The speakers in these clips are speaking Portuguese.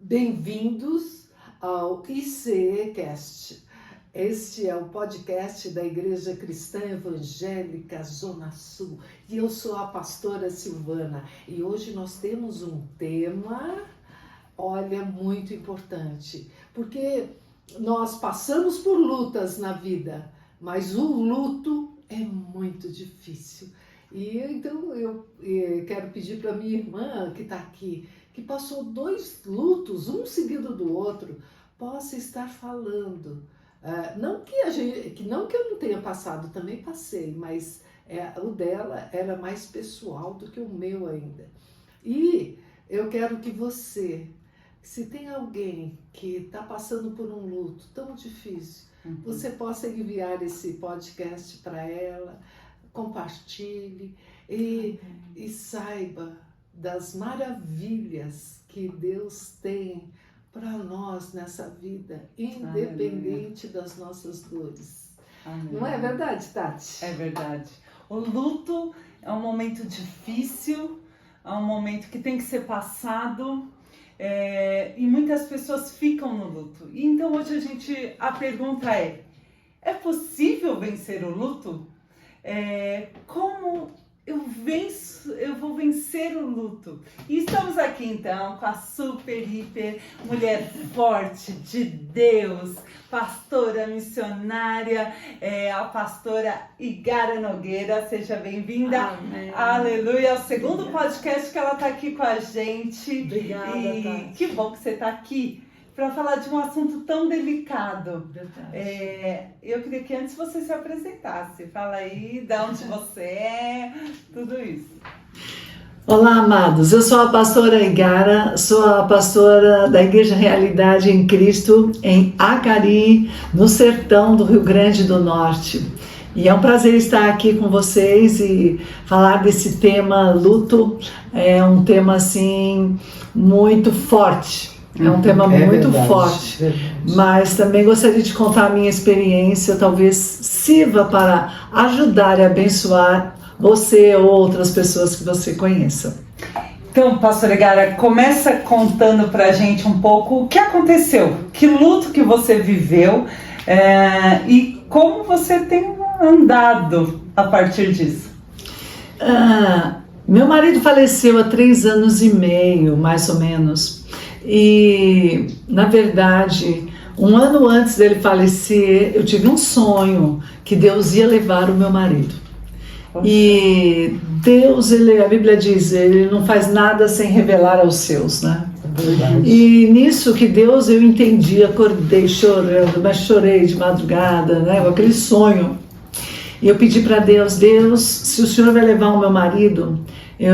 Bem-vindos ao ICEcast. Este é o podcast da Igreja Cristã Evangélica Zona Sul e eu sou a pastora Silvana e hoje nós temos um tema, muito importante, porque nós passamos por lutas na vida, mas o luto é muito difícil. E então eu quero pedir para minha irmã que está aqui, que passou 2 lutos, um seguido do outro, possa estar falando. Não que eu não tenha passado, também passei, mas o dela era mais pessoal do que o meu ainda. E eu quero que você, se tem alguém que está passando por um luto tão difícil, você possa enviar esse podcast para ela, compartilhe e saiba das maravilhas que Deus tem para nós nessa vida, independente das nossas dores. Amém. Não é verdade, Tati? É verdade. O luto é um momento difícil, é um momento que tem que ser passado, e muitas pessoas ficam no luto. E então hoje a pergunta é possível vencer o luto? Como eu vou vencer o luto? E estamos aqui então com a super, hiper mulher forte de Deus, pastora missionária, a pastora Igara Nogueira. Seja bem-vinda. Amém. Aleluia. É o segundo podcast que ela está aqui com a gente. Obrigada, e Tati. Que bom que você está aqui para falar de um assunto tão delicado. Eu queria que antes você se apresentasse. Fala aí de onde você é, tudo isso. Olá, amados. Eu sou a pastora Igara, sou a pastora da Igreja Realidade em Cristo, em Acari, no sertão do Rio Grande do Norte. E é um prazer estar aqui com vocês e falar desse tema luto. É um tema, assim, muito forte. É um tema muito forte, mas também gostaria de contar a minha experiência, talvez sirva para ajudar e abençoar você ou outras pessoas que você conheça. Então, pastora Igara, começa contando pra gente um pouco o que aconteceu, que luto que você viveu e como você tem andado a partir disso. Meu marido faleceu há 3 anos e meio, mais ou menos. E, na verdade, 1 ano antes dele falecer, eu tive um sonho que Deus ia levar o meu marido. E Deus, a Bíblia diz, ele não faz nada sem revelar aos seus, né? E nisso que Deus, eu entendi, acordei chorando, mas chorei de madrugada, né? Com aquele sonho. E eu pedi para Deus, se o Senhor vai levar o meu marido,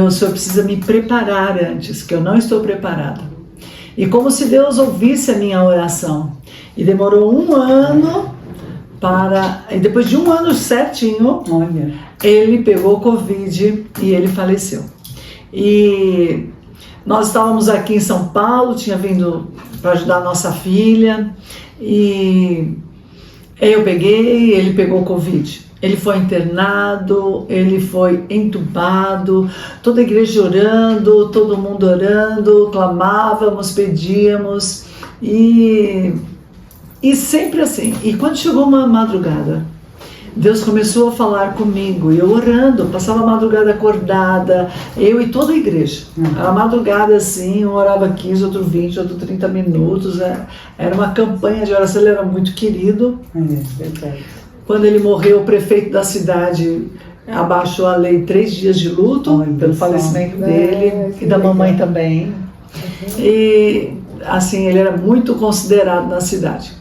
o Senhor precisa me preparar antes, que eu não estou preparada. E como se Deus ouvisse a minha oração. E demorou 1 ano e depois de 1 ano certinho, ele pegou Covid e ele faleceu. E nós estávamos aqui em São Paulo, tinha vindo para ajudar a nossa filha, e eu peguei, ele pegou Covid. Ele foi internado, ele foi entubado, toda a igreja orando, todo mundo orando, clamávamos, pedíamos e sempre assim. E quando chegou uma madrugada, Deus começou a falar comigo, e eu orando, passava a madrugada acordada, eu e toda a igreja. A madrugada assim, um orava 15, outro 20, outro 30 minutos, era uma campanha de oração, ele era muito querido. Verdade. Quando ele morreu, o prefeito da cidade abaixou a lei 3 dias de luto pelo falecimento dele e da mamãe também. E assim, ele era muito considerado na cidade.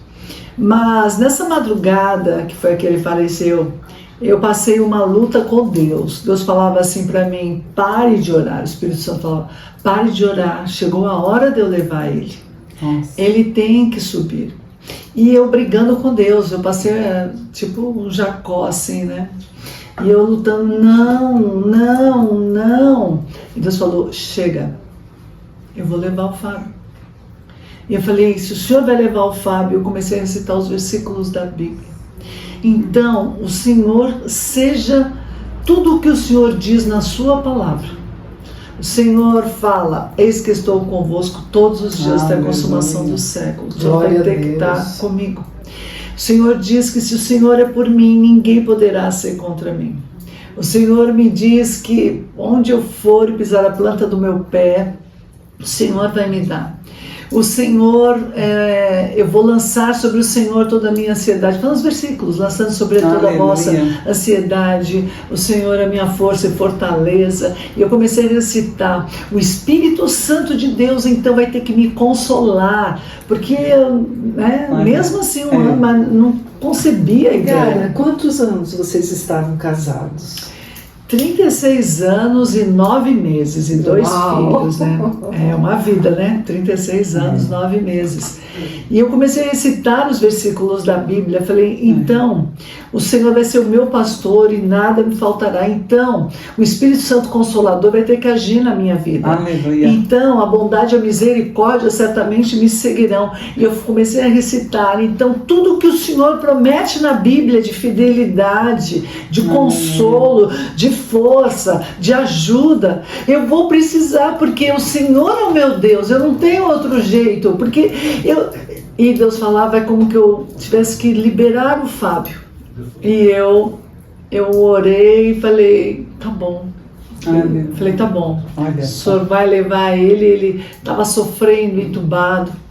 Mas nessa madrugada, que foi a que ele faleceu, eu passei uma luta com Deus. Deus falava assim para mim, pare de orar. O Espírito Santo falava, pare de orar, chegou a hora de eu levar ele. Ele tem que subir. E eu brigando com Deus, eu passei tipo um Jacó assim, né? E eu lutando, não. E Deus falou, chega, eu vou levar o Fábio. E eu falei, se o Senhor vai levar o Fábio, eu comecei a recitar os versículos da Bíblia. Então, o Senhor, seja tudo o que o Senhor diz na sua palavra. O Senhor fala, eis que estou convosco todos os dias até a consumação do século. O Senhor vai ter que estar comigo. O Senhor diz que se o Senhor é por mim, ninguém poderá ser contra mim. O Senhor me diz que onde eu for e pisar a planta do meu pé, o Senhor vai me dar. O Senhor, eu vou lançar sobre o Senhor toda a minha ansiedade. Falando os versículos, lançando sobre toda a vossa ansiedade. O Senhor é minha força e fortaleza. E eu comecei a recitar. O Espírito Santo de Deus, então, vai ter que me consolar. Porque, mesmo assim, um ano, mas não concebia a ideia. Cara, quantos anos vocês estavam casados? 36 anos e 9 meses e 2 filhos, né? É uma vida, né? 36 anos, 9 meses. E eu comecei a recitar os versículos da Bíblia. Falei, então, o Senhor vai ser o meu pastor e nada me faltará. Então, o Espírito Santo Consolador vai ter que agir na minha vida. Aleluia. Então, a bondade e a misericórdia certamente me seguirão. E eu comecei a recitar. Então, tudo que o Senhor promete na Bíblia de fidelidade, de consolo, de força, de ajuda, eu vou precisar, porque o Senhor é o meu Deus. Eu não tenho outro jeito, porque e Deus falava, é como que eu tivesse que liberar o Fábio. E eu orei e falei, tá bom. Falei, tá bom. O Senhor vai levar ele estava sofrendo, entubado.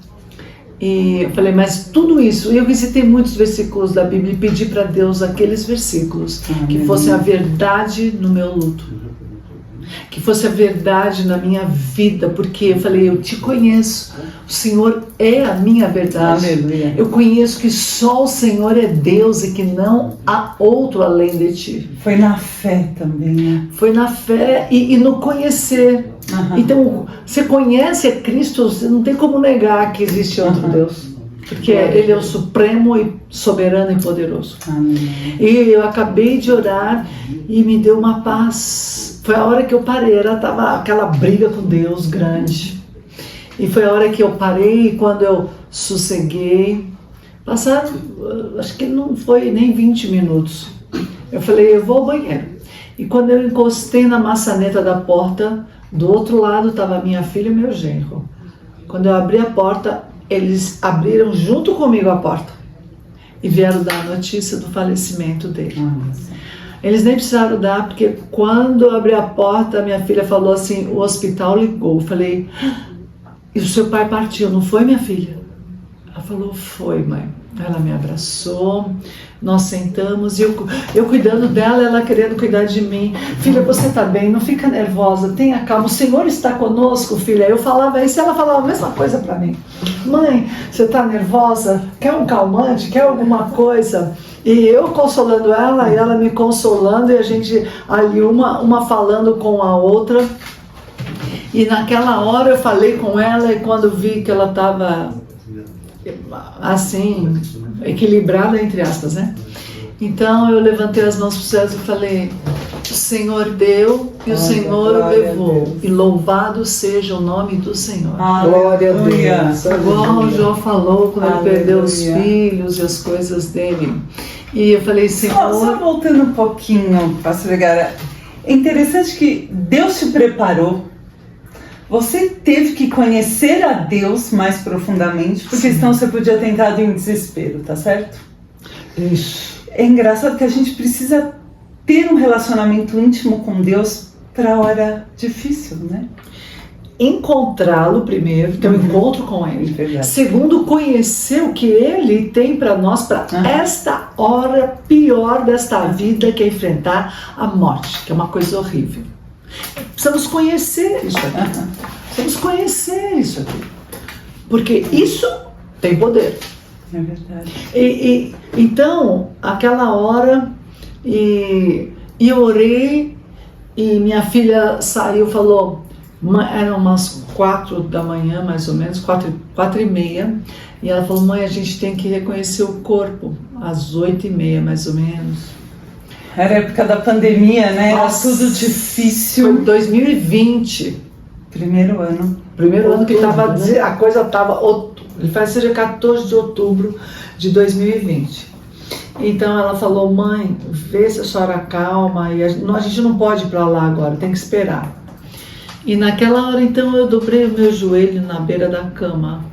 E eu falei, mas tudo isso, eu visitei muitos versículos da Bíblia e pedi para Deus aqueles versículos que fossem a verdade no meu luto, que fosse a verdade na minha vida, porque eu falei, eu te conheço, o Senhor é a minha verdade. Aleluia. Eu conheço que só o Senhor é Deus e que não há outro além de ti. Foi na fé também, né? Foi na fé e no conhecer. Então, você conhece a Cristo, você não tem como negar que existe outro Deus. Porque Ele é o supremo e soberano e poderoso. E eu acabei de orar e me deu uma paz. Foi a hora que eu parei, estava aquela briga com Deus grande. E foi a hora que eu parei e quando eu sosseguei, passaram, acho que não foi nem 20 minutos. Eu falei, eu vou ao banheiro. E quando eu encostei na maçaneta da porta, do outro lado estava minha filha e meu genro. Quando eu abri a porta, eles abriram junto comigo a porta e vieram dar a notícia do falecimento dele. Eles nem precisaram dar, porque quando eu abri a porta, minha filha falou assim, o hospital ligou. Eu falei, e o seu pai partiu, não foi, minha filha? Ela falou, foi, mãe. Ela me abraçou, nós sentamos e eu cuidando dela, ela querendo cuidar de mim. Filha, você está bem, não fica nervosa, tenha calma, o Senhor está conosco, filha. Eu falava isso, ela falava a mesma coisa para mim. Mãe, você está nervosa? Quer um calmante? Quer alguma coisa? E eu consolando ela e ela me consolando e a gente ali uma falando com a outra. E naquela hora eu falei com ela e quando vi que ela estava assim, equilibrada entre aspas, né? Então eu levantei as mãos para os céus e falei, o Senhor deu e o Senhor o levou, e louvado seja o nome do Senhor. Glória a Deus. Igual o João falou quando ele perdeu os filhos e as coisas dele. E eu falei, Senhor... Só voltando um pouquinho, pastor Egara, é interessante que Deus te preparou. Você teve que conhecer a Deus mais profundamente, porque senão você podia ter entrado em desespero, tá certo? Isso. É engraçado que a gente precisa ter um relacionamento íntimo com Deus para a hora difícil, né? Encontrá-lo primeiro, ter um encontro com Ele. Verdade. Segundo, conhecer o que Ele tem para nós, para esta hora pior desta vida, que é enfrentar a morte, que é uma coisa horrível. Precisamos conhecer isso aqui. Precisamos conhecer isso aqui. Porque isso tem poder. É verdade. Então, aquela hora, eu orei e minha filha saiu, falou, eram umas 4 da manhã, mais ou menos, 4:30, e ela falou, mãe, a gente tem que reconhecer o corpo, às 8:30, mais ou menos. Era a época da pandemia, né? Nossa, era tudo difícil. Foi 2020. Primeiro ano. Primeiro ano que tava, a coisa estava... Ele faz dia 14 de outubro de 2020. Então ela falou, mãe, vê se a senhora calma, e a gente não pode ir para lá agora, tem que esperar. E naquela hora, então, eu dobrei o meu joelho na beira da cama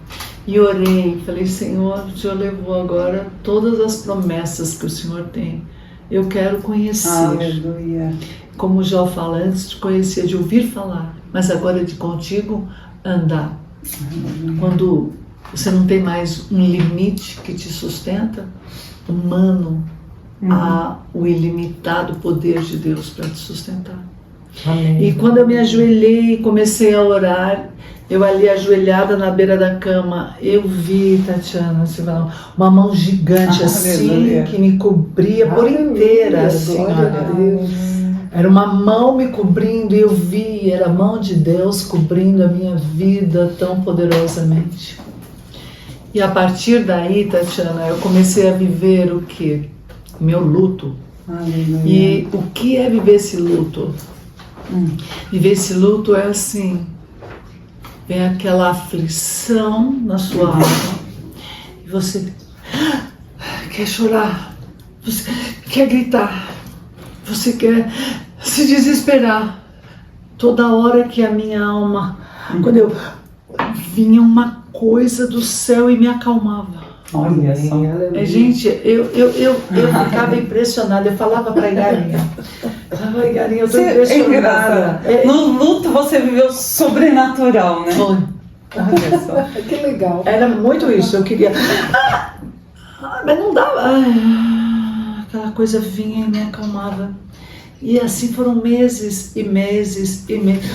e orei. Falei, Senhor, o Senhor levou agora todas as promessas que o Senhor tem. Eu quero conhecer. Aleluia. Como Jó fala, antes de conhecer, de ouvir falar, mas agora de contigo andar. Quando você não tem mais um limite que te sustenta, humano, há o ilimitado poder de Deus para te sustentar. Amém. E quando eu me ajoelhei e comecei a orar, eu ali ajoelhada na beira da cama, eu vi, Tatiana, uma mão gigante assim, Aleluia. que me cobria por inteira, assim, Glória a olha. Deus. Era uma mão me cobrindo e eu vi, era a mão de Deus cobrindo a minha vida tão poderosamente. E a partir daí, Tatiana, eu comecei a viver o quê? Meu luto. Aleluia. E o que é viver esse luto? Viver esse luto é assim, vem aquela aflição na sua alma e você quer chorar, você quer gritar, você quer se desesperar. Toda hora que a minha alma, quando eu vinha uma coisa do céu e me acalmava. Olha só. Aleluia. Gente, eu ficava impressionada, eu falava pra Igarinha, eu tô impressionada. No luto você viveu sobrenatural, né? Foi. Olha só. Que legal. Era muito isso, eu queria. Mas não dava. Aquela coisa vinha e me acalmava. E assim foram meses e meses e meses.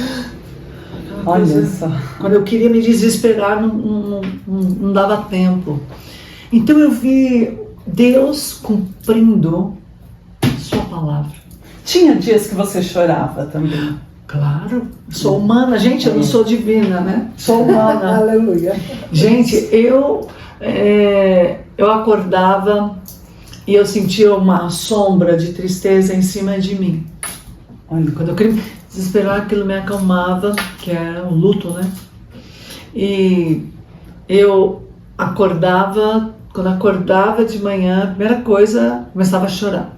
Aquela Olha coisa, só. quando eu queria me desesperar, não dava tempo. Então eu vi Deus cumprindo sua palavra. Tinha dias que você chorava também. Claro, sou humana, gente, eu não sou divina, né? Sou humana. Aleluia. Gente, eu acordava e eu sentia uma sombra de tristeza em cima de mim. Olha. Quando eu queria me desesperar, aquilo me acalmava, que era um luto, né? E eu acordava, quando acordava de manhã, a primeira coisa, começava a chorar.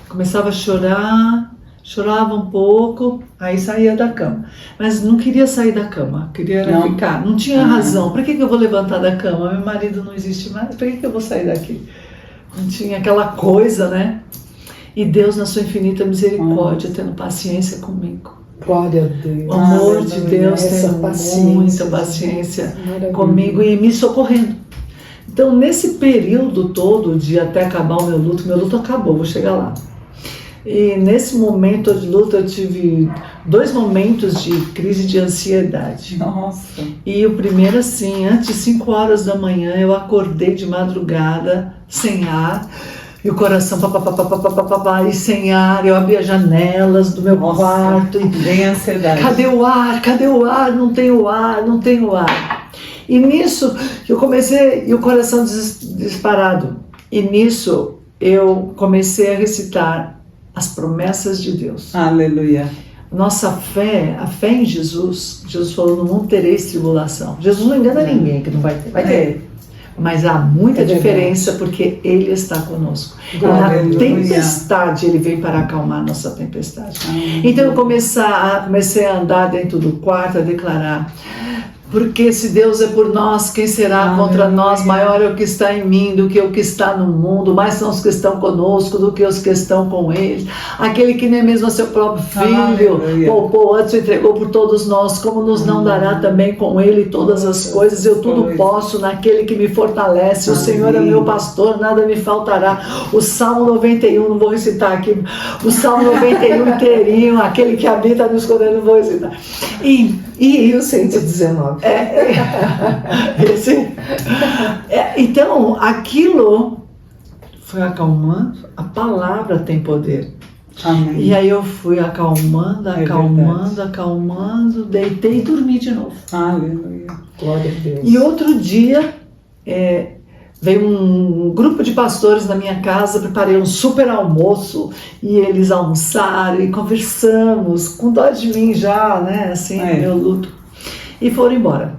Começava a chorar, chorava um pouco, aí saía da cama. Mas não queria sair da cama, queria Não. ficar. Não tinha razão. Por que eu vou levantar da cama? Meu marido não existe mais, por que eu vou sair daqui? Não tinha aquela coisa, né? E Deus, na sua infinita misericórdia, tendo paciência comigo. Glória a Deus. O amor de Deus Essa tem paciência, muita paciência Maravilha. comigo e me socorrendo. Então, nesse período todo de até acabar o meu luto acabou, vou chegar lá. E nesse momento de luto eu tive 2 momentos de crise de ansiedade. Nossa. E o primeiro assim, antes de 5 horas da manhã eu acordei de madrugada, sem ar, e o coração e sem ar, eu abri as janelas do meu Nossa, quarto e bem ansiedade. cadê o ar? Cadê o ar? Não tenho ar, não tenho ar. E nisso eu comecei, e o coração disparado. E nisso eu comecei a recitar as promessas de Deus. Aleluia. Nossa fé, a fé em Jesus, Jesus falou, no mundo tereis tribulação. Jesus não engana ninguém que não vai ter. Vai ter. Mas há muita diferença porque Ele está conosco. Na Aleluia. tempestade, Ele vem para acalmar a nossa tempestade. Então eu comecei a andar dentro do quarto, a declarar, porque se Deus é por nós, quem será contra nós? Maior é o que está em mim do que o que está no mundo, mais são os que estão conosco do que os que estão com eles. Aquele que nem mesmo a seu próprio filho poupou antes, entregou por todos nós, como nos não dará também com ele todas as coisas? Eu tudo posso naquele que me fortalece. O Senhor é meu pastor, nada me faltará. O Salmo 91, não vou recitar aqui, o Salmo 91 inteirinho, aquele que habita no esconderijo, não vou recitar. E o 119. Então, aquilo foi acalmando, a palavra tem poder. Amém. E aí eu fui acalmando, deitei e dormi de novo. Aleluia. Glória a Deus. E outro dia, veio um grupo de pastores na minha casa, preparei um super almoço e eles almoçaram e conversamos, com dó de mim já, né, assim, meu luto, e foram embora.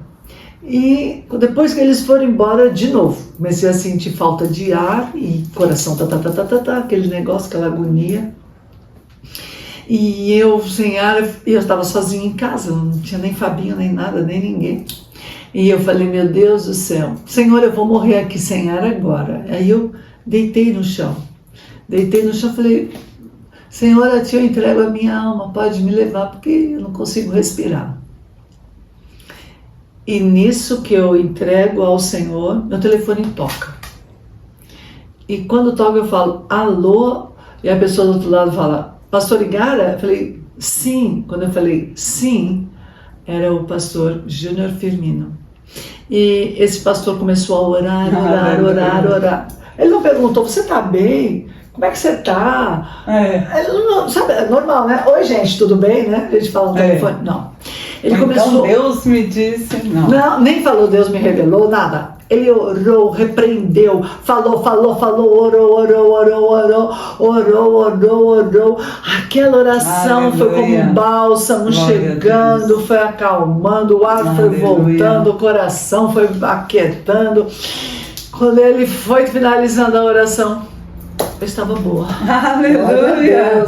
E depois que eles foram embora, de novo, comecei a sentir falta de ar e coração, aquele negócio, aquela agonia. E eu sem ar, eu estava sozinha em casa, não tinha nem Fabinho, nem nada, nem ninguém. E eu falei, meu Deus do céu, Senhor, eu vou morrer aqui sem ar agora. Aí eu deitei no chão, falei, Senhor, a ti eu entrego a minha alma, pode me levar, porque eu não consigo respirar. E nisso que eu entrego ao Senhor, meu telefone toca. E quando toca eu falo, alô, e a pessoa do outro lado fala, Pastor Igara? Eu falei, sim. Quando eu falei sim, era o pastor Júnior Firmino. E esse pastor começou a orar. Ele não perguntou, você tá bem? Como é que você tá? Sabe, é normal, né? Oi, gente, tudo bem, né? A gente fala no telefone. Não. Ele começou... Então Deus me disse, não. Não, nem falou Deus me revelou, nada. Ele orou, repreendeu, falou, orou. Aquela oração foi como um bálsamo chegando, foi acalmando, o ar foi voltando, o coração foi aquietando. Quando ele foi finalizando a oração, eu estava boa. Aleluia!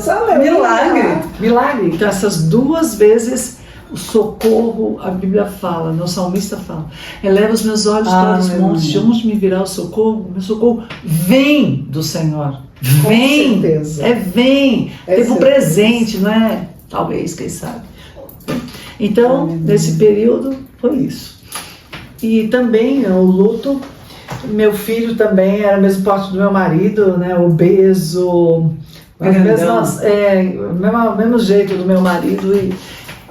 Milagre. Então essas 2 vezes o socorro, a Bíblia fala, o salmista fala, eleva os meus olhos para os montes, de onde me virá o socorro? Meu socorro vem do Senhor. Vem! Com certeza. Vem! Tempo presente, não é? Talvez, quem sabe. Então, nesse período, foi isso. E também o luto, meu filho também era o mesmo porte do meu marido, né? Obeso, mesmo jeito do meu marido. E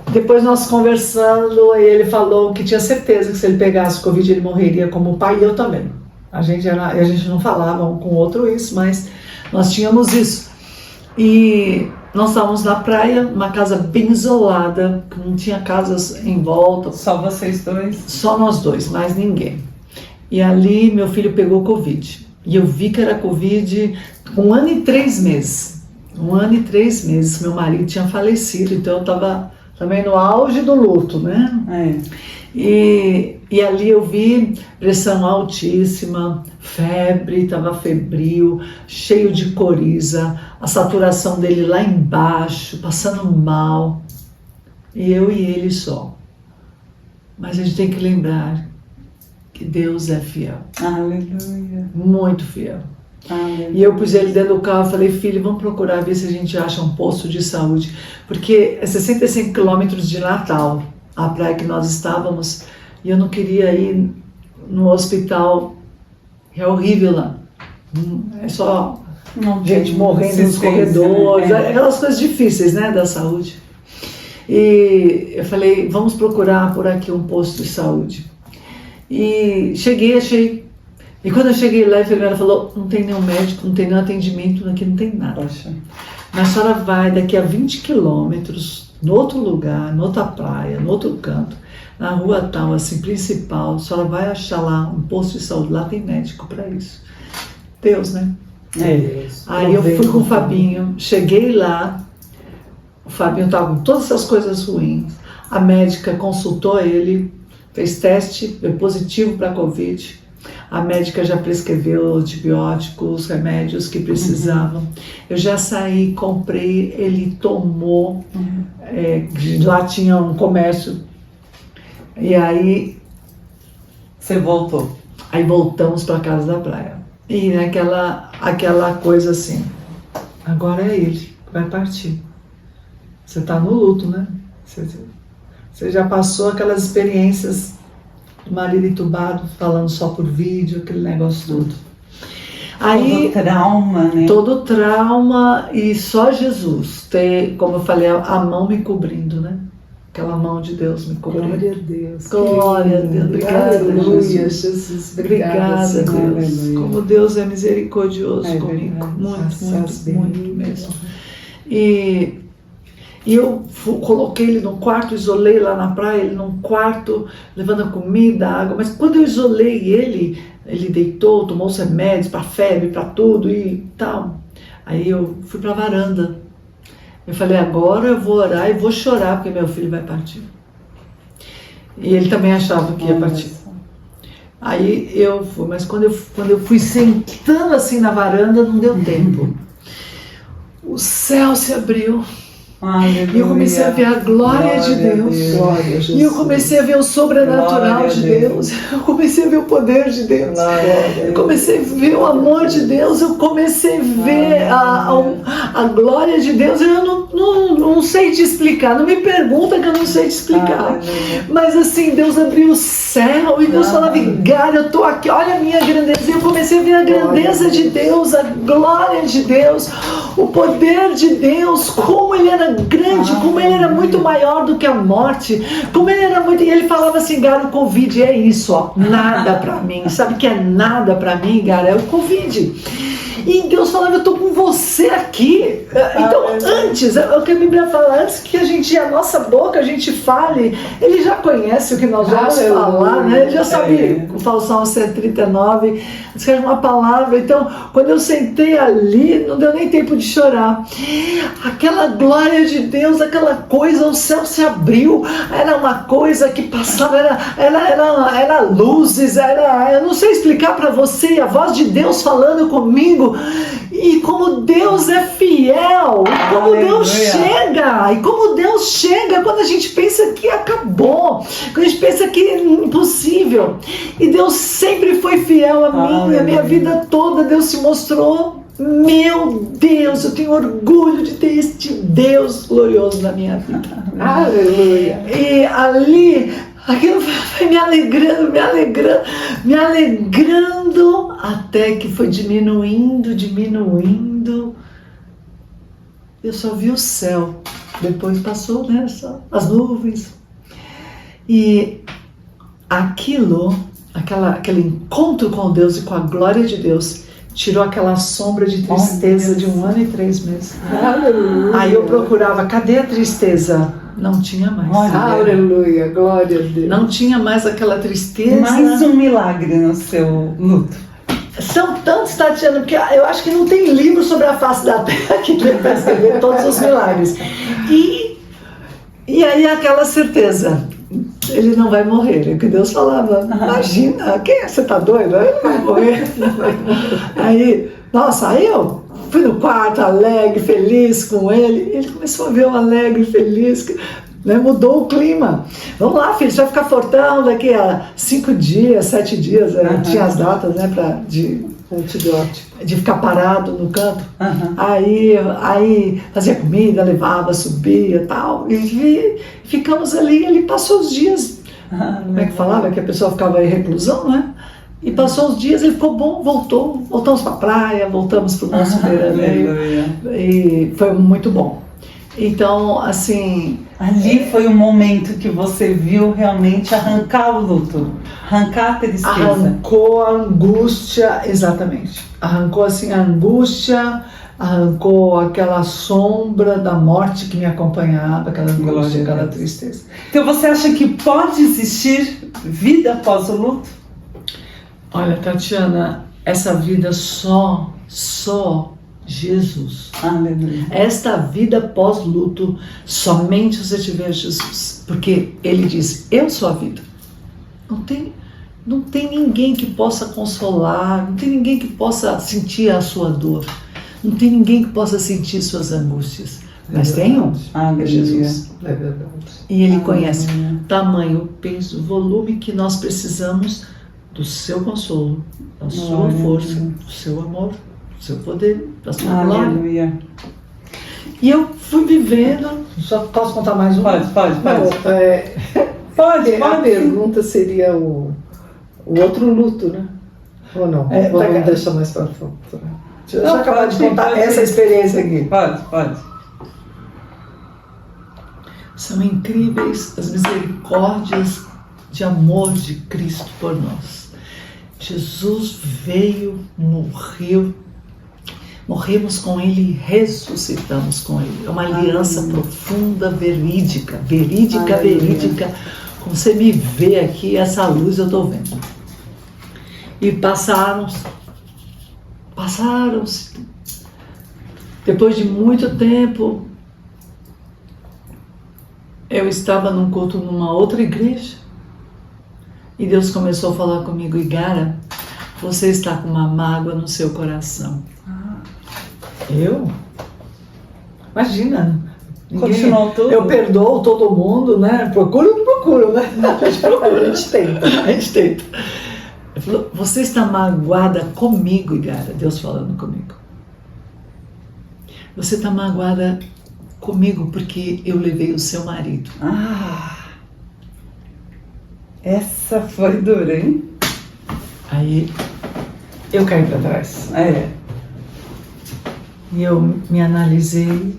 depois nós conversando, ele falou que tinha certeza que se ele pegasse Covid ele morreria como o pai, e eu também. A gente não falava um com o outro isso, mas nós tínhamos isso. E nós estávamos na praia, uma casa bem isolada, que não tinha casas em volta. Só vocês dois? Só nós dois, mais ninguém. E ali meu filho pegou Covid. E eu vi que era Covid com 1 ano e 3 meses. 1 ano e 3 meses. Meu marido tinha falecido, então eu estava também no auge do luto, né? E ali eu vi pressão altíssima, febre, estava febril, cheio de coriza, a saturação dele lá embaixo, passando mal. E eu e ele só. Mas a gente tem que lembrar que Deus é fiel. Aleluia. Muito fiel. Aleluia. E eu pus ele dentro do carro e falei, filho, vamos procurar ver se a gente acha um posto de saúde. Porque é 65 quilômetros de Natal, a praia que nós estávamos, e eu não queria ir no hospital. É horrível lá. É só gente morrendo nos corredores, aquelas coisas difíceis, né, da saúde. E eu falei, vamos procurar por aqui um posto de saúde. E achei. E quando eu cheguei lá, a enfermeira falou, não tem nenhum médico, não tem nenhum atendimento, aqui não tem nada. Poxa. Mas a senhora vai daqui a 20 quilômetros, no outro lugar, noutra praia, no outro canto, na rua tal, assim, principal, a senhora vai achar lá um posto de saúde, lá tem médico para isso. Deus, né? Aí eu fui com o Fabinho, cheguei lá, o Fabinho estava com todas essas coisas ruins, a médica consultou ele, fez teste, veio positivo para Covid, a médica já prescreveu antibióticos, remédios que precisavam. Eu já saí, comprei, ele tomou, lá tinha um comércio, e aí... Você voltou? Aí voltamos para casa da praia. E aquela coisa assim, agora é ele que vai partir. Você está no luto, né? Você já passou aquelas experiências do marido entubado, falando só por vídeo, aquele negócio todo. Aí, todo trauma, né? Todo trauma, e só Jesus ter, como eu falei, a mão me cobrindo, né? Aquela mão de Deus me cobrindo. Glória a Deus. Glória a Deus. Obrigada, Jesus. Obrigada, Deus. Aleluia. Como Deus é misericordioso comigo. Verdade. Muito mesmo. E eu coloquei ele num quarto, isolei lá na praia, ele num quarto, levando a comida, a água. Mas quando eu isolei ele deitou, tomou os remédios para febre, para tudo e tal. Aí eu fui para a varanda. Eu falei, agora eu vou orar e vou chorar, porque meu filho vai partir. E ele também achava que ia partir. Aí eu fui, mas quando eu fui sentando assim na varanda, não deu tempo. O céu se abriu Aleluia. E eu comecei a ver a glória de Deus. Glória a Jesus. E eu comecei a ver o sobrenatural Glória a de Deus. Deus. Eu comecei a ver o poder de Deus. Glória a Deus. Eu comecei a ver o amor de Deus. Eu comecei a ver a glória de Deus. Eu não sei te explicar. Não me pergunta que eu não sei te explicar. Aleluia. Mas assim, Deus abriu o céu e Deus falava, Igara, eu tô aqui, olha a minha grandeza. E eu comecei a ver a grandeza de Deus, a glória de Deus, o poder de Deus, como Ele era grande, como Ele era muito maior do que a morte, como Ele era muito... E Ele falava assim, Gara, o Covid é isso, ó, nada pra mim. Sabe o que é nada pra mim, Gara? É o Covid. E Deus falava, eu tô com você aqui. Então, antes, o que a Bíblia fala, antes que a nossa boca, a gente fale, Ele já conhece o que nós vamos falar, né? Ele já sabe, o Salmo 139, escreve uma palavra. Então, quando eu sentei ali, não deu nem tempo de chorar. Aquela glória de Deus, aquela coisa, o céu se abriu, era uma coisa que passava, era luzes, eu não sei explicar para você, a voz de Deus falando comigo. E como Deus é fiel, e como Deus chega, e como Deus chega quando a gente pensa que acabou, quando a gente pensa que é impossível. E Deus sempre foi fiel a mim, a minha vida toda Deus se mostrou. Meu Deus, eu tenho orgulho de ter este Deus glorioso na minha vida. Aleluia. E ali, aquilo foi me alegrando, até que foi diminuindo. Eu só vi o céu. Depois passou, né, só as nuvens. E aquele encontro com Deus e com a glória de Deus tirou aquela sombra de tristeza de 1 ano e 3 meses. Aleluia. Aí eu procurava, cadê a tristeza? Não tinha mais. Aleluia, glória a Deus. Não tinha mais aquela tristeza. Mais um milagre no seu luto. São tantos, Tatiana, porque eu acho que não tem livro sobre a face da terra que dê para escrever todos os milagres. E aí aquela certeza, ele não vai morrer, é o que Deus falava. Imagina, você tá doido? Ele não vai morrer. Aí, nossa, aí eu fui no quarto alegre, feliz com ele. Ele começou a ver eu alegre, feliz, né, mudou o clima. Vamos lá, filho, você vai ficar fortão daqui a 5 dias, 7 dias. Tinha as datas, né, de antibiótico, de ficar parado no canto. Aí fazia comida, levava, subia e tal. E ficamos ali, ele passou os dias. Como é que falava? Que a pessoa ficava em reclusão, né? E passou os dias, ele ficou bom, voltamos para a praia, voltamos para o nosso veraneio. E foi muito bom. Então, assim... Ali foi o momento que você viu realmente arrancar o luto, arrancar a tristeza. Arrancou a angústia, exatamente. Arrancou assim a angústia, arrancou aquela sombra da morte que me acompanhava, aquela angústia, aquela tristeza. Então você acha que pode existir vida após o luto? Olha, Tatiana, essa vida só Jesus. Aleluia. Esta vida pós-luto, somente se você tiver Jesus. Porque Ele diz, eu sou a vida. Não tem ninguém que possa consolar, não tem ninguém que possa sentir a sua dor, não tem ninguém que possa sentir suas angústias. Mas tem um, é Jesus. É verdade. E Ele conhece o tamanho, o peso, o volume que nós precisamos do seu consolo, da sua força, do seu amor, do seu poder, da sua glória. E eu fui vivendo. Só posso contar mais um? Pode. Pode. A pergunta seria o outro luto, né? Ou não? Vamos deixar mais para frente. Deixa eu acabar de contar essa experiência aqui. Pode. São incríveis as misericórdias de amor de Cristo por nós. Jesus veio, morremos com Ele e ressuscitamos com Ele. É uma aliança profunda, verídica. Como você me vê aqui, essa luz eu estou vendo. E passaram-se. Depois de muito tempo, eu estava num culto numa outra igreja. E Deus começou a falar comigo, Igara, você está com uma mágoa no seu coração. Eu? Imagina, Continuou tudo? Eu perdoo todo mundo, né? Procuro ou não procuro, né? A gente tenta. A gente tenta. Ele falou, você está magoada comigo, Igara? Deus falando comigo. Você está magoada comigo porque eu levei o seu marido. Essa foi dura, hein? Aí eu caí para trás. É. E eu me analisei,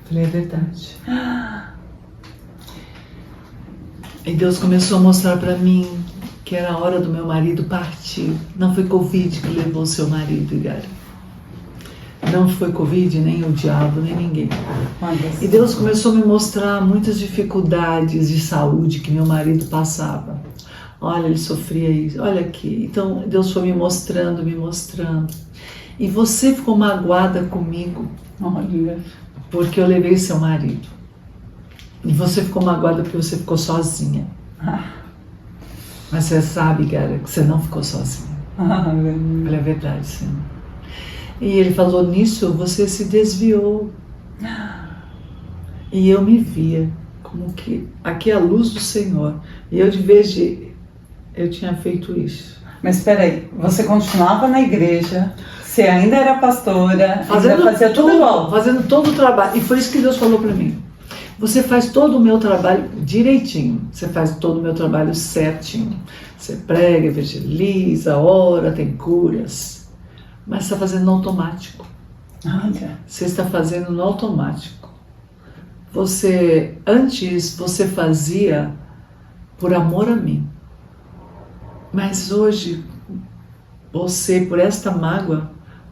falei, é verdade. E Deus começou a mostrar para mim que era a hora do meu marido partir. Não foi Covid que levou o seu marido, Igara. Não foi Covid, nem o diabo, nem ninguém. E Deus começou a me mostrar muitas dificuldades de saúde que meu marido passava. Olha, ele sofria isso, olha aqui. Então Deus foi me mostrando. E você ficou magoada comigo, Olha. porque eu levei seu marido. E você ficou magoada porque você ficou sozinha. Mas você sabe, cara, que você não ficou sozinha. Olha, é verdade, sim. E ele falou, nisso você se desviou. E eu me via como que aqui é a luz do Senhor. E eu, de vez de... eu tinha feito isso. Mas espera aí, você continuava na igreja, você ainda era pastora, fazia tudo igual. Fazendo todo o trabalho. E foi isso que Deus falou para mim. Você faz todo o meu trabalho direitinho. Você faz todo o meu trabalho certinho. Você prega, evangeliza, ora, tem curas. Mas você está fazendo no automático. Olha. Você está fazendo no automático. Antes você fazia por amor a mim. Mas hoje, você, por esta mágoa,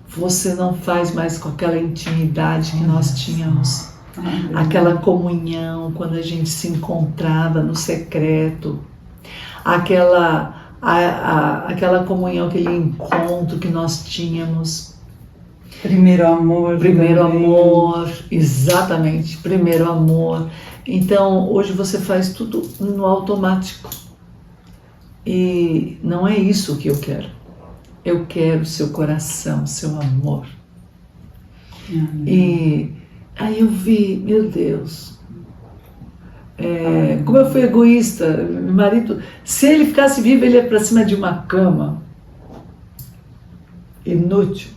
você não faz mais com aquela intimidade que nós tínhamos. Aquela comunhão, quando a gente se encontrava no secreto. Aquela comunhão, aquele encontro que nós tínhamos. Primeiro amor. Primeiro amor, exatamente, primeiro amor. Então, hoje você faz tudo no automático. E não é isso que eu quero. Eu quero seu coração, seu amor. E aí eu vi, meu Deus, como eu fui egoísta. Meu marido, se ele ficasse vivo, ele ia para cima de uma cama. Inútil.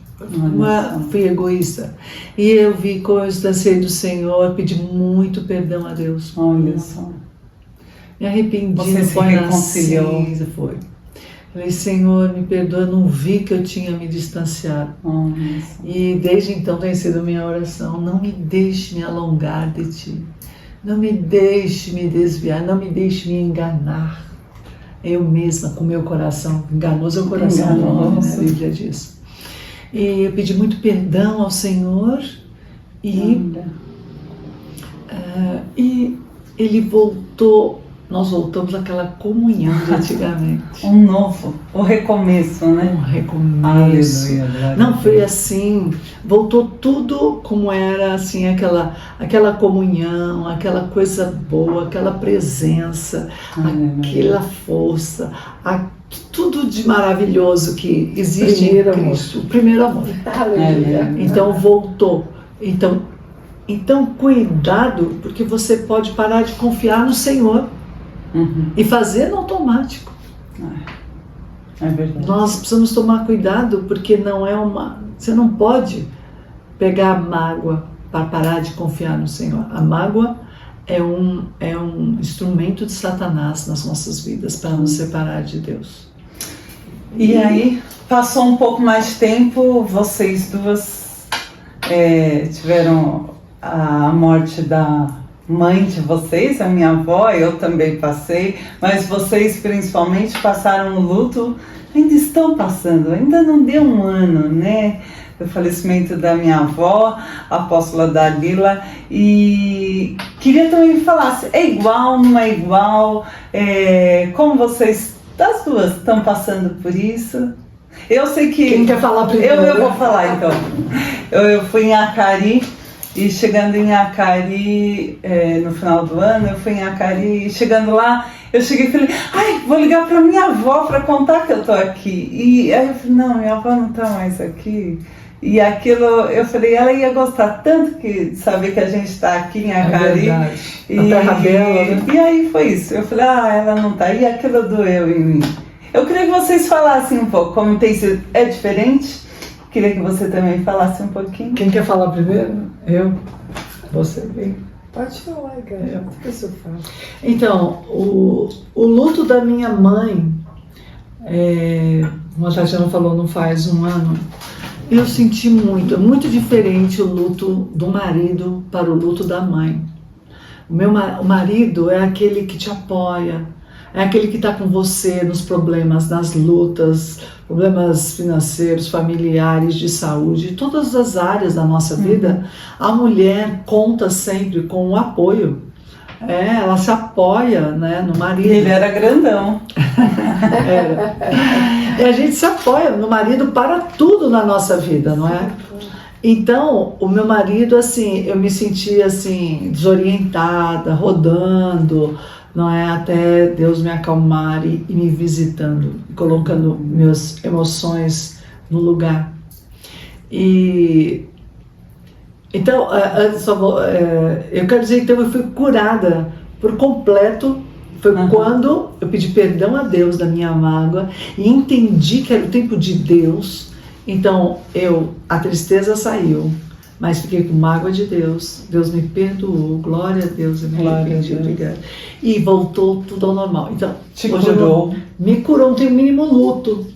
Fui egoísta. E eu vi como eu distanciei do Senhor, pedi muito perdão a Deus. Olha só. Me arrependi, você não se foi na reconciliou. cinza, foi. Falei, Senhor, me perdoa, não vi que eu tinha me distanciado. E desde então tem sido minha oração, não me deixe me alongar de Ti. Não me deixe me desviar, não me deixe me enganar. Eu mesma, com meu coração, enganoso é o coração do homem, né? A Bíblia diz. E eu pedi muito perdão ao Senhor e Ele voltou. Nós voltamos àquela comunhão de antigamente. O recomeço, né? Um recomeço. Aleluia. Não foi assim, voltou tudo como era, assim, aquela comunhão, aquela coisa boa, aquela presença, aquela força, tudo de maravilhoso que existe em Cristo. O primeiro amor. Então voltou. Então cuidado, porque você pode parar de confiar no Senhor. E fazer no automático. É verdade. Nós precisamos tomar cuidado, porque você não pode pegar a mágoa para parar de confiar no Senhor. A mágoa é um instrumento de Satanás nas nossas vidas para nos separar de Deus. E aí, passou um pouco mais de tempo, vocês duas tiveram a morte da mãe de vocês, a minha avó, eu também passei, mas vocês principalmente passaram o luto, ainda estão passando, ainda não deu um ano, né, do falecimento da minha avó, a apóstola Dalila, e queria também que falasse, é igual, não é igual, como vocês, as duas, estão passando por isso? Eu sei que... Quem quer falar primeiro? Eu vou falar então. Eu fui em Acari, e chegando em Acari, no final do ano, eu fui em Acari, e chegando lá, eu cheguei e falei, vou ligar pra minha avó pra contar que eu tô aqui. E aí eu falei, não, minha avó não tá mais aqui. E aquilo, eu falei, ela ia gostar tanto de saber que a gente está aqui em Acari. Na terra dela, né? E aí foi isso. Eu falei, ela não tá. E aquilo doeu em mim. Eu queria que vocês falassem um pouco como tem sido. É diferente? Queria que você também falasse um pouquinho. Quem quer falar primeiro? Eu? Você vem. Pode falar, cara. Depois eu falo. Então, o luto da minha mãe, como a Tatiana falou, não faz um ano, eu senti muito, é muito diferente o luto do marido para o luto da mãe. O marido é aquele que te apoia, é aquele que está com você nos problemas, nas lutas, problemas financeiros, familiares, de saúde, todas as áreas da nossa vida. A mulher conta sempre com o apoio. Ela se apoia, né, no marido. Ele era grandão. Era. E a gente se apoia no marido para tudo na nossa vida, não é? Então, o meu marido, assim, eu me sentia assim, desorientada, rodando, não é? Até Deus me acalmar e me visitando, colocando minhas emoções no lugar. Então, eu quero dizer, então eu fui curada por completo. Foi quando eu pedi perdão a Deus da minha mágoa e entendi que era o tempo de Deus. Então, a tristeza saiu, mas fiquei com mágoa de Deus. Deus me perdoou, glória a Deus, eu me arrependi, obrigada. E voltou tudo ao normal. Então, te curou. Me curou, não tenho o mínimo luto.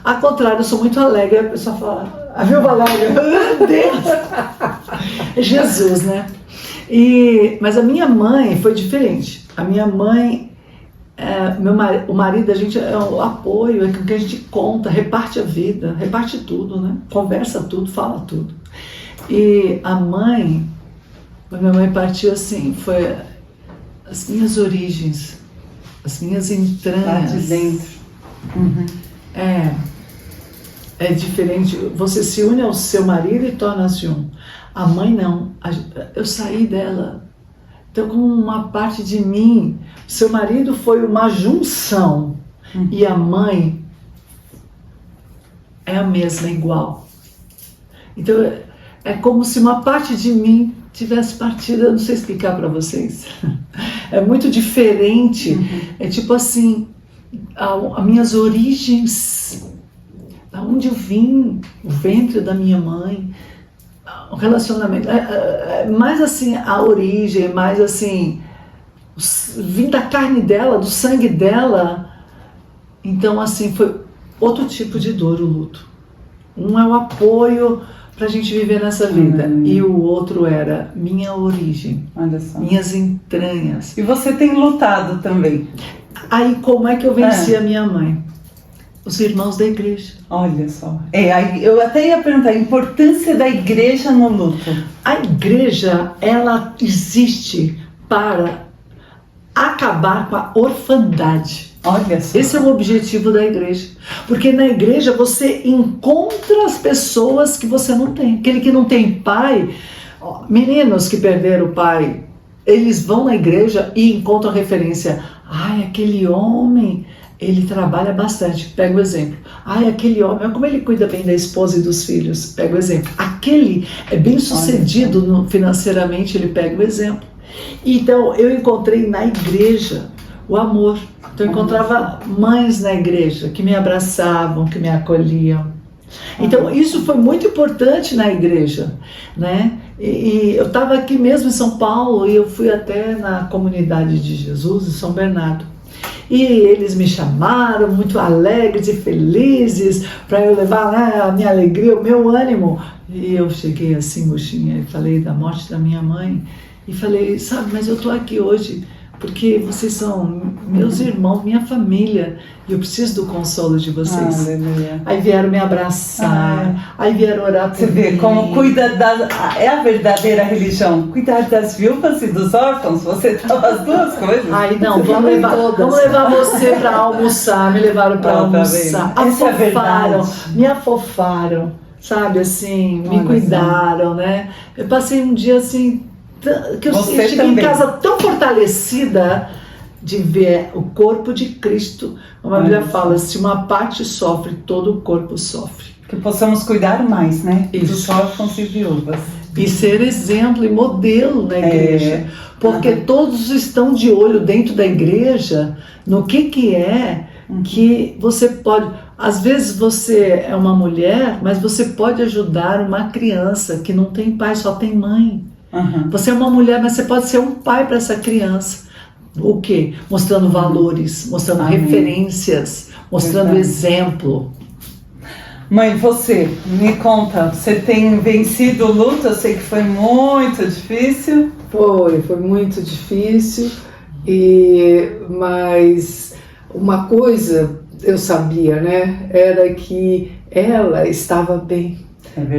Ao contrário, eu sou muito alegre. A pessoa fala, a viúva alegre, meu Deus! É Jesus, né? Mas a minha mãe foi diferente. A minha mãe, o marido, a gente é o apoio, é com que a gente conta, reparte a vida, reparte tudo, né? Conversa tudo, fala tudo. E a minha mãe partiu assim, foi as minhas origens, as minhas entranhas. Lá de dentro. É diferente. Você se une ao seu marido e torna-se um. A mãe não. Eu saí dela. Então, como uma parte de mim, seu marido foi uma junção e a mãe é a mesma, igual. Então, é como se uma parte de mim tivesse partido. Eu não sei explicar para vocês. É muito diferente. É tipo assim, as minhas origens, da onde eu vim, o ventre da minha mãe, o relacionamento, mais assim a origem, mais assim, vim da carne dela, do sangue dela. Então assim, foi outro tipo de dor o luto. Um é o apoio para a gente viver nessa vida, e o outro era minha origem, olha só, minhas entranhas. E você tem lutado também. Aí como é que eu venci a minha mãe? Os irmãos da igreja. Olha só. Eu até ia perguntar a importância da igreja no luto. A igreja, ela existe para acabar com a orfandade. Olha só. Esse é o objetivo da igreja. Porque na igreja você encontra as pessoas que você não tem. Aquele que não tem pai, meninos que perderam o pai, eles vão na igreja e encontram referência. Aquele homem, ele trabalha bastante. Pega o exemplo. Aquele homem, como ele cuida bem da esposa e dos filhos. Pega o exemplo. Aquele é bem sucedido financeiramente, ele pega o exemplo. Então, eu encontrei na igreja o amor. Então, eu encontrava mães na igreja que me abraçavam, que me acolhiam. Então, isso foi muito importante na igreja, né? E eu estava aqui mesmo em São Paulo e eu fui até na Comunidade de Jesus, em São Bernardo. E eles me chamaram muito alegres e felizes para eu levar a minha alegria, o meu ânimo. E eu cheguei assim, murchinha, e falei da morte da minha mãe. E falei, sabe, mas eu estou aqui hoje porque vocês são meus irmãos, minha família, e eu preciso do consolo de vocês. Aleluia. Aí vieram me abraçar, aí vieram orar por mim. Você vê como cuida é a verdadeira religião, cuidar das viúvas e dos órfãos. Você estava as duas coisas. Aí não, vamos levar você para almoçar. Me levaram para almoçar. Me afofaram, sabe, assim, me cuidaram, né? Eu passei um dia assim, que eu cheguei em casa tão fortalecida, de ver o corpo de Cristo. Como a Bíblia fala, se uma parte sofre, todo o corpo sofre. Que possamos cuidar mais, né? Isso. Dos órfãos e viúvas. E ser exemplo e modelo na igreja. Porque todos estão de olho dentro da igreja no que é que você pode... Às vezes você é uma mulher, mas você pode ajudar uma criança que não tem pai, só tem mãe. Você é uma mulher, mas você pode ser um pai para essa criança. O quê? Mostrando valores, mostrando referências, mostrando exemplo. Mãe, você, me conta, você tem vencido o luto? Eu sei que foi muito difícil. Foi muito difícil, mas uma coisa eu sabia, né? Era que ela estava bem,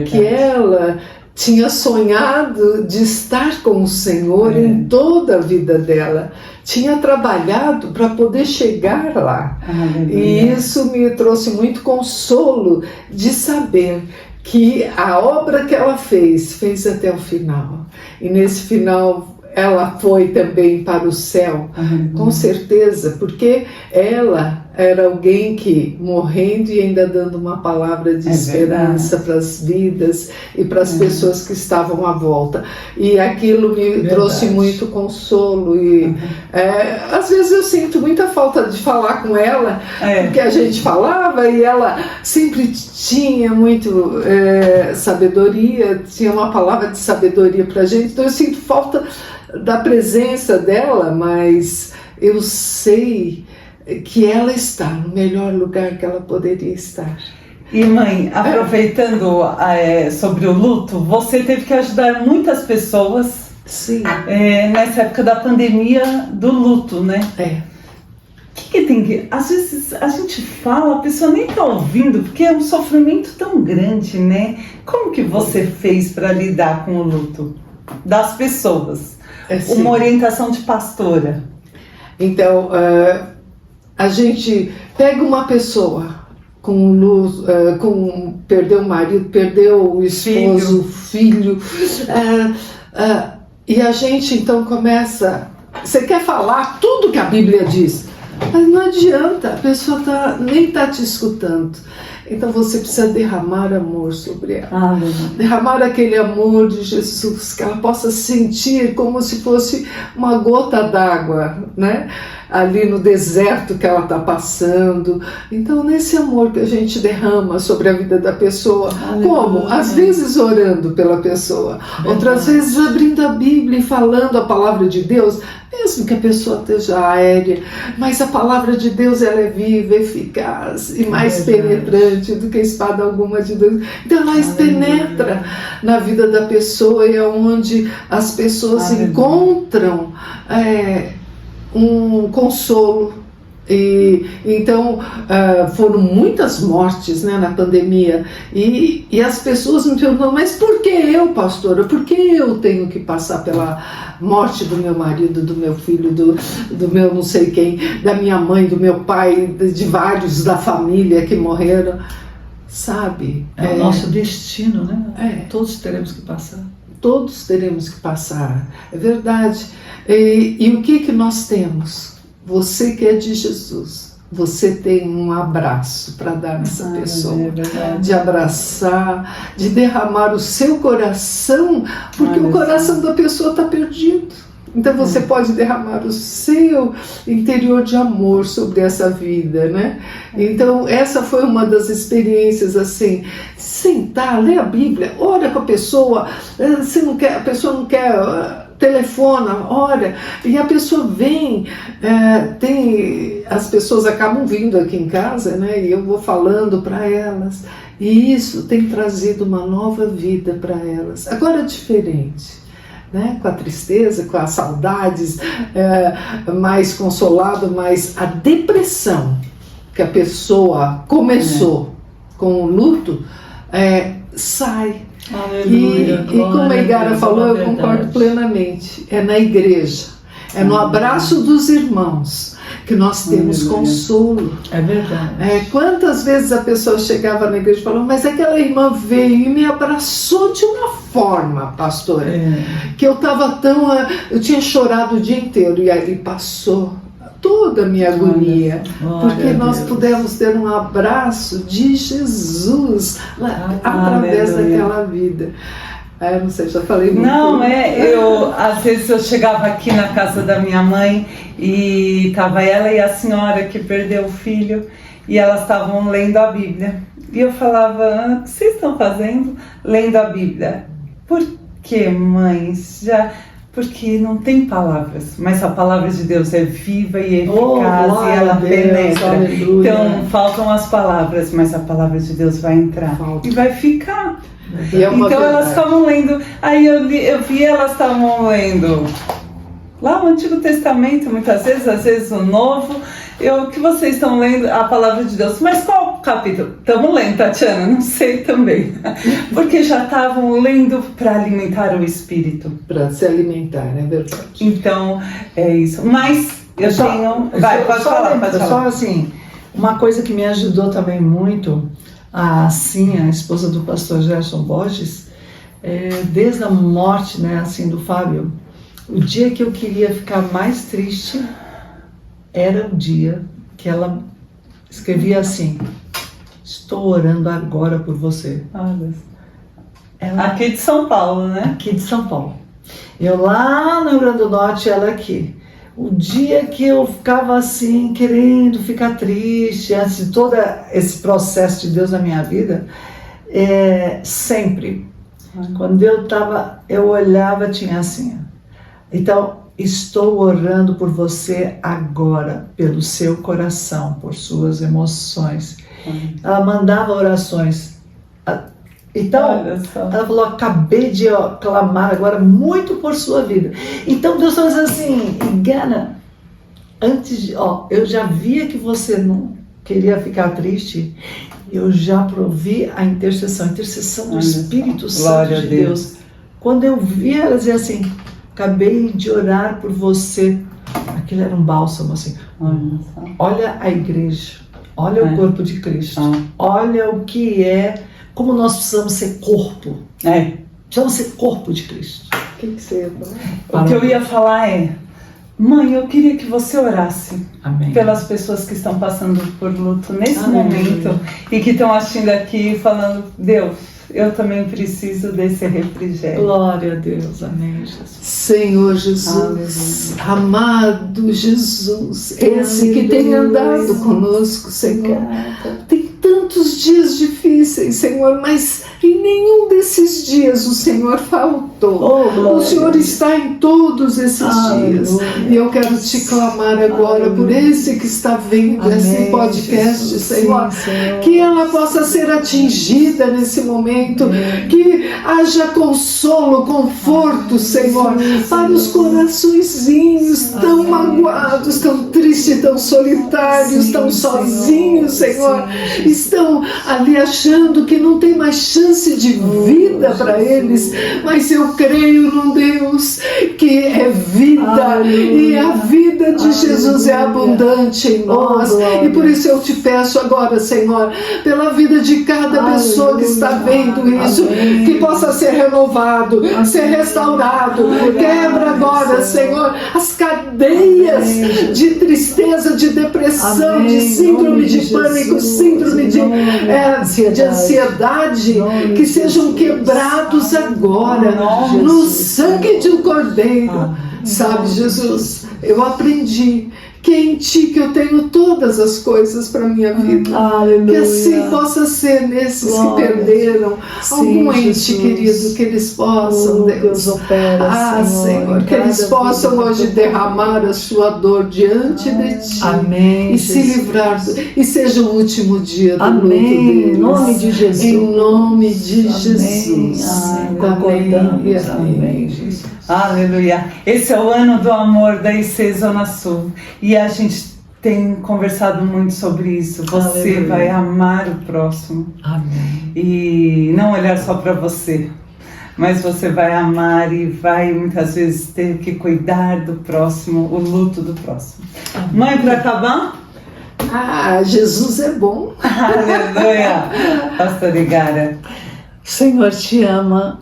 que ela tinha sonhado de estar com o Senhor em toda a vida dela, tinha trabalhado para poder chegar lá. E isso me trouxe muito consolo de saber que a obra que ela fez até o final. E nesse final ela foi também para o céu, com certeza, porque ela era alguém que, morrendo e ainda dando uma palavra de esperança para as vidas e para as pessoas que estavam à volta. E aquilo me trouxe muito consolo. E às vezes eu sinto muita falta de falar com ela, porque a gente falava e ela sempre tinha muito sabedoria, tinha uma palavra de sabedoria para a gente. Então eu sinto falta da presença dela, mas eu sei que ela está no melhor lugar que ela poderia estar. E mãe, aproveitando sobre o luto, você teve que ajudar muitas pessoas. Sim. Nessa época da pandemia do luto, né? Que tem que... Às vezes a gente fala, a pessoa nem está ouvindo, porque é um sofrimento tão grande, né? Como que você fez para lidar com o luto das pessoas? Uma orientação de pastora. Então, a gente pega uma pessoa perdeu o marido, perdeu o esposo, o filho, e a gente então começa... Você quer falar tudo que a Bíblia diz, mas não adianta, a pessoa nem está te escutando. Então você precisa derramar amor sobre ela. Derramar aquele amor de Jesus, que ela possa sentir como se fosse uma gota d'água, né? Ali no deserto que ela está passando. Então, nesse amor que a gente derrama sobre a vida da pessoa, como? Às vezes orando pela pessoa, outras vezes abrindo a Bíblia e falando a palavra de Deus, mesmo que a pessoa esteja aérea, mas a palavra de Deus ela é viva, eficaz e mais penetrante do que espada alguma de Deus. Então ela penetra na vida da pessoa e é onde as pessoas encontram um consolo. E então foram muitas mortes, né, na pandemia, e as pessoas me perguntam, mas por que eu, pastora? Por que eu tenho que passar pela morte do meu marido, do meu filho, do meu não sei quem, da minha mãe, do meu pai, de vários da família que morreram? Sabe? É o nosso destino, né? Todos teremos que passar. Todos teremos que passar, é verdade. E o que nós temos? Você que é de Jesus, você tem um abraço para dar nessa pessoa, de abraçar, de derramar o seu coração, porque o coração da pessoa está perdido. Então você pode derramar o seu interior de amor sobre essa vida, né? Então essa foi uma das experiências, assim, sentar, ler a Bíblia, ora com a pessoa, a pessoa não quer... telefona, ora, e a pessoa vem, as pessoas acabam vindo aqui em casa, né, e eu vou falando para elas, e isso tem trazido uma nova vida para elas. Agora é diferente, né, com a tristeza, com as saudades, mais consolado, mas a depressão que a pessoa começou com o luto, sai. Aleluia, e como a Igara falou, eu concordo plenamente. É na igreja, é no abraço dos irmãos que nós temos consolo. É verdade. Quantas vezes a pessoa chegava na igreja e falava, mas aquela irmã veio e me abraçou de uma forma, pastora, que eu estava eu tinha chorado o dia inteiro, e aí passou toda a minha agonia, Glória porque a nós Deus. pudemos ter um abraço de Jesus através Aleluia. daquela vida. Eu não sei, já falei muito. Não, às vezes eu chegava aqui na casa da minha mãe e tava ela e a senhora que perdeu o filho e elas estavam lendo a Bíblia. E eu falava, o que vocês estão fazendo? Lendo a Bíblia. Por que, mães? Porque não tem palavras, mas a palavra de Deus é viva e eficaz e ela penetra. Aleluia. Então faltam as palavras, mas a palavra de Deus vai entrar e vai ficar. E é uma Então elas verdade. estavam lendo, aí eu vi elas estavam lendo lá o Antigo Testamento, muitas vezes, às vezes o Novo. O que vocês estão lendo? A palavra de Deus. Mas qual capítulo? Estamos lendo, Tatiana? Não sei também. Porque já estavam lendo para alimentar o espírito. Para se alimentar, é verdade. Então, é isso. Mas eu tenho... Vai, pode falar. Só assim, uma coisa que me ajudou também muito, a esposa do pastor Gerson Borges, desde a morte, né, assim, do Fábio, o dia que eu queria ficar mais triste era o dia que ela escrevia assim: estou orando agora por você. Ela, aqui de São Paulo, né? aqui de São Paulo. Eu lá no Rio Grande do Norte, ela aqui. O dia que eu ficava assim, querendo ficar triste, antes de todo esse processo de Deus na minha vida, sempre, quando eu olhava, tinha assim. Então, estou orando por você agora, pelo seu coração, por suas emoções. Ela mandava orações. Então, ela falou, acabei de clamar agora muito por sua vida. Então, Deus está dizendo assim, engana, eu já via que você não queria ficar triste, eu já provi a intercessão do Espírito Santo de Deus. Quando eu via ela dizer assim, acabei de orar por você, aquilo era um bálsamo assim. Olha a igreja, olha o corpo de Cristo, olha o que como nós precisamos ser corpo. Precisamos ser corpo de Cristo. O que você ia falar? O que eu ia falar mãe, eu queria que você orasse. Amém. Pelas pessoas que estão passando por luto nesse Amém. momento e que estão assistindo aqui falando, Deus, eu também preciso desse refrigério. Glória a Deus, amém, Jesus. Senhor Jesus, amado Jesus, esse que tem andado conosco, Senhor. Tem tantos dias difíceis, Senhor, mas em nenhum desses dias o Senhor faltou. O Senhor está em todos esses dias. E eu quero te clamar agora por esse que está vendo esse podcast, Jesus. Senhor, que ela possa ser atingida nesse momento, que haja consolo, conforto, Senhor, para os coraçõezinhos tão magoados, tão tristes, tão solitários, tão sozinhos, Senhor, estão ali achando que não tem mais chance de vida para eles, mas eu creio num Deus que é vida, e a vida de Jesus é abundante em nós, e por isso eu te peço agora, Senhor, pela vida de cada pessoa que está vendo isso, que possa ser renovado, ser restaurado. Quebra agora, Senhor, as cadeias de tristeza, de depressão, de síndrome de pânico, síndrome de ansiedade, que sejam quebrados agora, no sangue de um cordeiro. Sabe, Jesus, eu aprendi que é em Ti que eu tenho todas as coisas para a minha vida. Que assim possa ser nesses que perderam algum ente querido, que eles possam, Deus, opera, Senhor, que eles possam hoje derramar a sua dor diante de Ti. Amém, E se livrar, e seja o último dia do luto Amém, deles. em nome de Jesus. Em nome de Jesus. Concordamos. Amém, Jesus. Aleluia. Esse é o ano do amor da IC Zona Sul. E a gente tem conversado muito sobre isso. Você Aleluia. vai amar o próximo. Amém. E não olhar só para você. Mas você vai amar e vai muitas vezes ter que cuidar do próximo, o luto do próximo. Amém. Mãe, para acabar? Jesus é bom. Aleluia. Pastor Igara. O Senhor te ama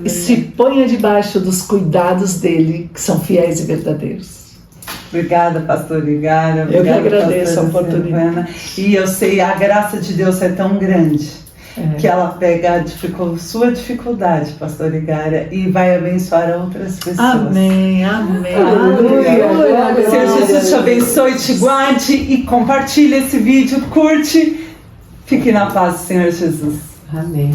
e se ponha debaixo dos cuidados dele, que são fiéis e verdadeiros. Obrigada, pastor Igara. Eu que agradeço a pastora oportunidade. Silvana. E eu sei, a graça de Deus é tão grande que ela pega a sua dificuldade, pastor Igara, e vai abençoar outras pessoas. Amém, amém. Aleluia. Aleluia. Senhor Jesus te abençoe, te guarde e compartilhe esse vídeo, curte. Fique na paz, Senhor Jesus. Amém.